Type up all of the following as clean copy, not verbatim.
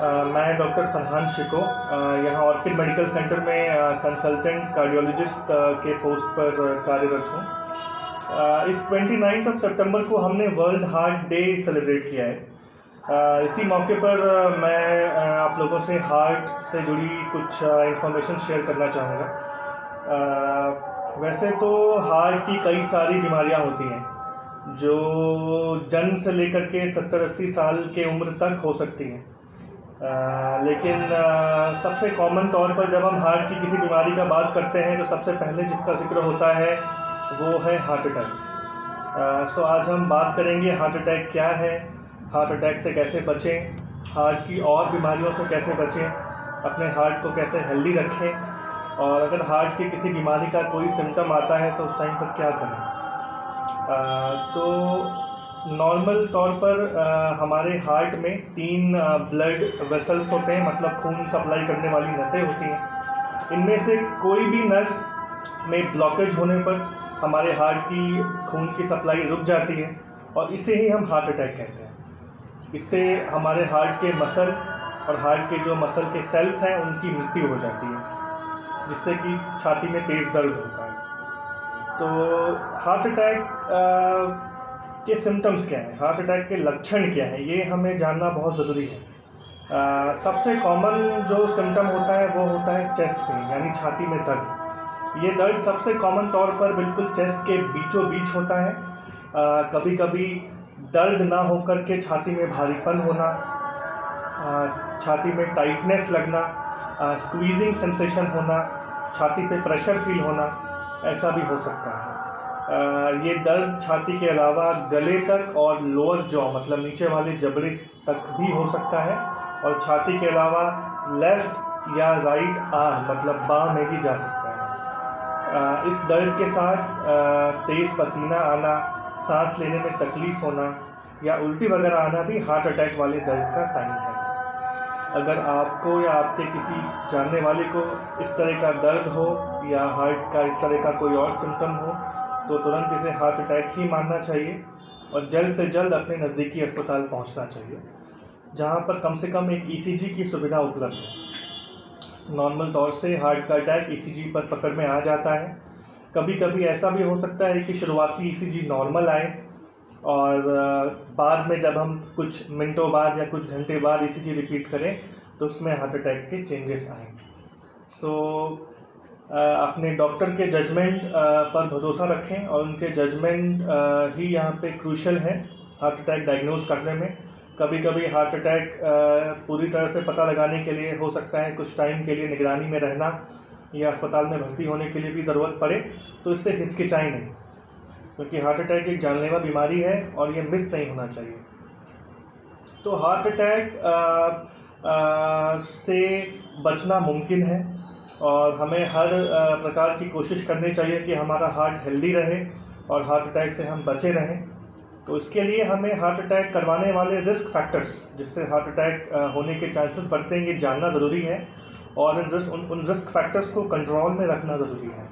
मैं डॉक्टर फरहान शिको यहाँ orchid medical centre में कंसल्टेंट कार्डियोलॉजिस्ट के पोस्ट पर कार्यरत हूँ। इस 29 सितंबर को हमने वर्ल्ड हार्ट डे सेलिब्रेट किया है। इसी मौके पर मैं आप लोगों से हार्ट से जुड़ी कुछ इंफॉर्मेशन शेयर करना चाहूँगा। वैसे तो हार्ट की कई सारी बीमारियाँ होती हैं जो जन्म से लेकर के 70-80 साल के उम्र तक हो सकती हैं। लेकिन सबसे कॉमन तौर पर जब हम हार्ट की किसी बीमारी का बात करते हैं तो सबसे पहले जिसका जिक्र होता है वो है हार्ट अटैक। सो आज हम बात करेंगे हार्ट अटैक क्या है, हार्ट अटैक से कैसे बचें, हार्ट की और बीमारियों से कैसे बचें, अपने हार्ट को कैसे हेल्दी रखें और अगर हार्ट की किसी बीमारी का कोई सिम्टम आता है तो उस टाइम पर क्या करें। तो नॉर्मल तौर पर हमारे हार्ट में 3 ब्लड वेसल्स होते हैं, मतलब खून सप्लाई करने वाली नसें होती हैं। इनमें से कोई भी नस में ब्लॉकेज होने पर हमारे हार्ट की खून की सप्लाई रुक जाती है और इसे ही हम हार्ट अटैक कहते हैं। इससे हमारे हार्ट के मसल और हार्ट के जो मसल के सेल्स हैं उनकी मृत्यु हो जाती है, जिससे कि छाती में तेज़ दर्द होता है। तो हार्ट अटैक के सिम्टम्स क्या हैं, हार्ट अटैक के लक्षण क्या हैं, ये हमें जानना बहुत ज़रूरी है। सबसे कॉमन जो सिम्टम होता है वो होता है चेस्ट पेन, यानी छाती में दर्द। ये दर्द सबसे कॉमन तौर पर बिल्कुल चेस्ट के बीचों बीच होता है। कभी कभी दर्द ना होकर के छाती में भारीपन होना, छाती में टाइटनेस लगना, स्क्वीजिंग सेंसेशन होना, छाती पे प्रेशर फील होना, ऐसा भी हो सकता है। ये दर्द छाती के अलावा गले तक और लोअर जॉ मतलब नीचे वाले जबड़े तक भी हो सकता है और छाती के अलावा लेफ्ट या राइट आर्म मतलब बाँह में भी जा सकता है। इस दर्द के साथ तेज़ पसीना आना, सांस लेने में तकलीफ़ होना या उल्टी वगैरह आना भी हार्ट अटैक वाले दर्द का साइन है। अगर आपको या आपके किसी जानने वाले को इस तरह का दर्द हो या हार्ट का इस तरह का कोई और सिम्टम हो तो तुरंत इसे हार्ट अटैक ही मानना चाहिए और जल्द से जल्द अपने नज़दीकी अस्पताल पहुंचना चाहिए, जहां पर कम से कम एक ईसीजी की सुविधा उपलब्ध है। नॉर्मल तौर से हार्ट का अटैक ईसीजी पर पकड़ में आ जाता है। कभी कभी ऐसा भी हो सकता है कि शुरुआती ईसीजी नॉर्मल आए और बाद में जब हम कुछ मिनटों बाद या कुछ घंटे बाद ईसीजी रिपीट करें तो उसमें हार्ट अटैक के चेंजेस आएँ। अपने डॉक्टर के जजमेंट पर भरोसा रखें और उनके जजमेंट ही यहाँ पे क्रूशल है हार्ट अटैक डायग्नोज करने में। कभी कभी हार्ट अटैक पूरी तरह से पता लगाने के लिए हो सकता है कुछ टाइम के लिए निगरानी में रहना या अस्पताल में भर्ती होने के लिए भी ज़रूरत पड़े, तो इससे हिचकिचाएं नहीं, क्योंकि हार्ट अटैक एक जानलेवा बीमारी है और ये मिस नहीं होना चाहिए। तो हार्ट अटैक से बचना मुमकिन है और हमें हर प्रकार की कोशिश करनी चाहिए कि हमारा हार्ट हेल्दी रहे और हार्ट अटैक से हम बचे रहें। तो इसके लिए हमें हार्ट अटैक करवाने वाले रिस्क फैक्टर्स, जिससे हार्ट अटैक होने के चांसेस बढ़ते हैं, ये जानना ज़रूरी है और उन रिस्क फैक्टर्स को कंट्रोल में रखना ज़रूरी है।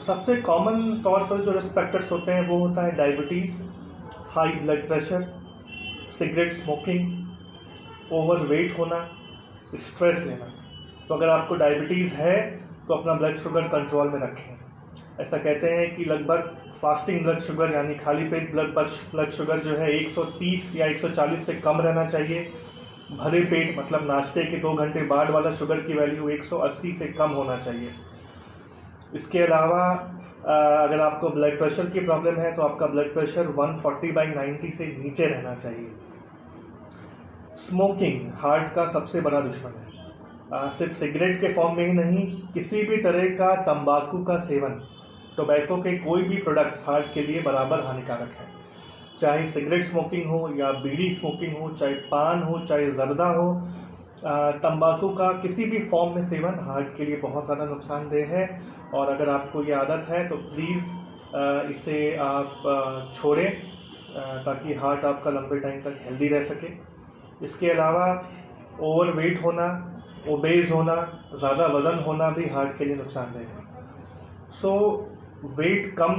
सबसे कॉमन तौर पर जो रिस्क फैक्टर्स होते हैं वो होता है diabetes, high blood pressure, cigarette smoking, overweight होना, स्ट्रेस लेना। तो अगर आपको डायबिटीज़ है तो अपना ब्लड शुगर कंट्रोल में रखें। ऐसा कहते हैं कि लगभग फास्टिंग ब्लड शुगर यानी खाली पेट ब्लड शुगर जो है 130 या 140 से कम रहना चाहिए। भरे पेट मतलब नाश्ते के 2 घंटे बाद वाला शुगर की वैल्यू 180 से कम होना चाहिए। इसके अलावा अगर आपको ब्लड प्रेशर की प्रॉब्लम है तो आपका ब्लड प्रेशर 140/90 से नीचे रहना चाहिए। स्मोकिंग हार्ट का सबसे बड़ा दुश्मन है। सिर्फ सिगरेट के फॉर्म में ही नहीं, किसी भी तरह का तंबाकू का सेवन, टोबैको के कोई भी प्रोडक्ट्स हार्ट के लिए बराबर हानिकारक है। चाहे सिगरेट स्मोकिंग हो या बीड़ी स्मोकिंग हो, चाहे पान हो, चाहे जर्दा हो, तंबाकू का किसी भी फॉर्म में सेवन हार्ट के लिए बहुत ज़्यादा नुकसानदेह है। और अगर आपको ये आदत है तो प्लीज़ इसे आप छोड़ें ताकि हार्ट आपका लंबे टाइम तक हेल्दी रह सके। इसके अलावा ओवरवेट होना, ओबेज होना, ज़्यादा वज़न होना भी हार्ट के लिए नुकसानदेह है। वेट कम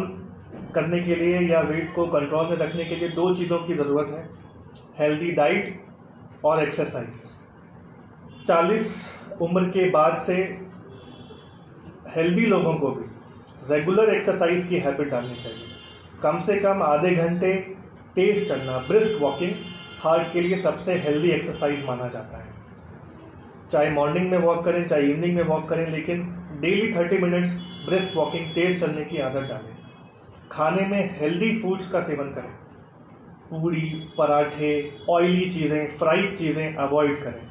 करने के लिए या वेट को कंट्रोल में रखने के लिए 2 चीज़ों की ज़रूरत है, हेल्दी डाइट और एक्सरसाइज। 40 उम्र के बाद से हेल्दी लोगों को भी रेगुलर एक्सरसाइज की हैबिट डालनी चाहिए। कम से कम आधे घंटे तेज चलना, ब्रिस्क वॉकिंग हार्ट के लिए सबसे हेल्दी एक्सरसाइज माना जाता है। चाहे मॉर्निंग में वॉक करें, चाहे इवनिंग में वॉक करें, लेकिन डेली 30 मिनट्स ब्रिस्क वॉकिंग, तेज चलने की आदत डालें। खाने में हेल्दी फूड्स का सेवन करें। पूड़ी, पराठे, ऑयली चीज़ें, फ्राइड चीज़ें अवॉइड करें।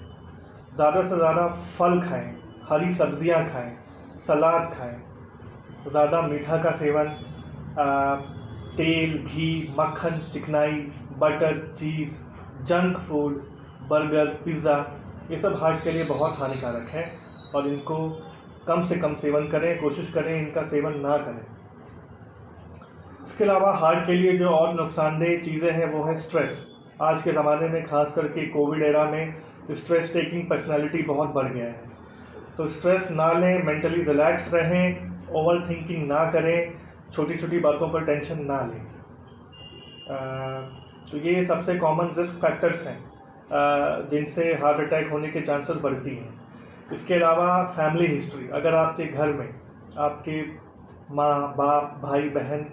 ज़्यादा से ज़्यादा फल खाएं, हरी सब्जियां खाएं, सलाद खाएं। ज़्यादा मीठा का सेवन, तेल, घी, मक्खन, चिकनाई, बटर, चीज़, जंक फूड, बर्गर, पिज़्ज़ा, ये सब हार्ट के लिए बहुत हानिकारक है और इनको कम से कम सेवन करें, कोशिश करें इनका सेवन ना करें। इसके अलावा हार्ट के लिए जो और नुकसानदेह चीज़ें हैं वो है स्ट्रेस। आज के ज़माने में खास करके कोविड एरा में स्ट्रेस टेकिंग पर्सनालिटी बहुत बढ़ गया है। तो स्ट्रेस ना लें, मेंटली रिलैक्स रहें, ओवर थिंकिंग ना करें, छोटी छोटी बातों पर टेंशन ना लें। तो ये सबसे कॉमन रिस्क फैक्टर्स हैं जिनसे हार्ट अटैक होने के चांसेस बढ़ती हैं। इसके अलावा फैमिली हिस्ट्री, अगर आपके घर में आपके माँ बाप, भाई बहन,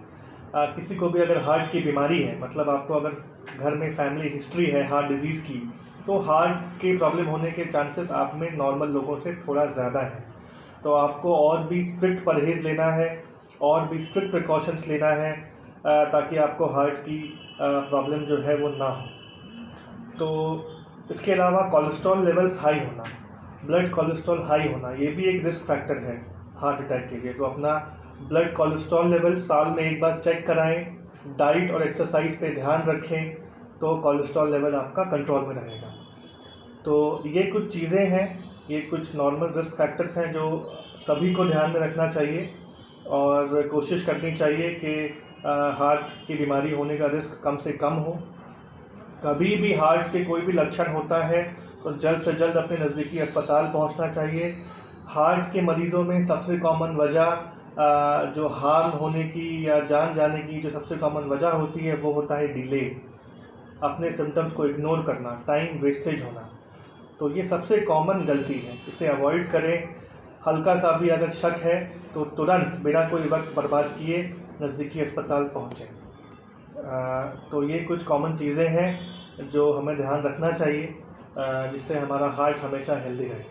किसी को भी अगर हार्ट की बीमारी है, मतलब आपको अगर घर में फैमिली हिस्ट्री है हार्ट डिजीज़ की, तो हार्ट की प्रॉब्लम होने के चांसेस आप में नॉर्मल लोगों से थोड़ा ज़्यादा है। तो आपको और भी स्ट्रिक्ट परहेज़ लेना है और भी स्ट्रिक्ट प्रिकॉशंस लेना है ताकि आपको हार्ट की प्रॉब्लम जो है वो ना हो। तो इसके अलावा कोलेस्ट्रॉल लेवल्स हाई होना, ब्लड कोलेस्ट्रॉल हाई होना, ये भी एक रिस्क फैक्टर है हार्ट अटैक के लिए। तो अपना ब्लड कोलेस्ट्रॉल लेवल साल में एक बार चेक कराएं, डाइट और एक्सरसाइज पे ध्यान रखें, तो कोलेस्ट्रॉल लेवल आपका कंट्रोल में रहेगा। तो ये कुछ चीज़ें हैं, ये कुछ नॉर्मल रिस्क फैक्टर्स हैं जो सभी को ध्यान में रखना चाहिए और कोशिश करनी चाहिए कि हार्ट की बीमारी होने का रिस्क कम से कम हो। कभी भी हार्ट के कोई भी लक्षण होता है तो जल्द से जल्द अपने नज़दीकी अस्पताल पहुंचना चाहिए। हार्ट के मरीज़ों में सबसे कॉमन वजह जो हार्म होने की या जान जाने की जो सबसे कॉमन वजह होती है वो होता है डिले, अपने सिम्टम्स को इग्नोर करना, टाइम वेस्टेज होना। तो ये सबसे कॉमन गलती है, इसे अवॉइड करें। हल्का सा भी अगर शक है तो तुरंत बिना कोई वक्त बर्बाद किए नज़दीकी अस्पताल पहुँचें। तो ये कुछ कॉमन चीज़ें हैं जो हमें ध्यान रखना चाहिए जिससे हमारा हार्ट हमेशा हेल्दी रहे।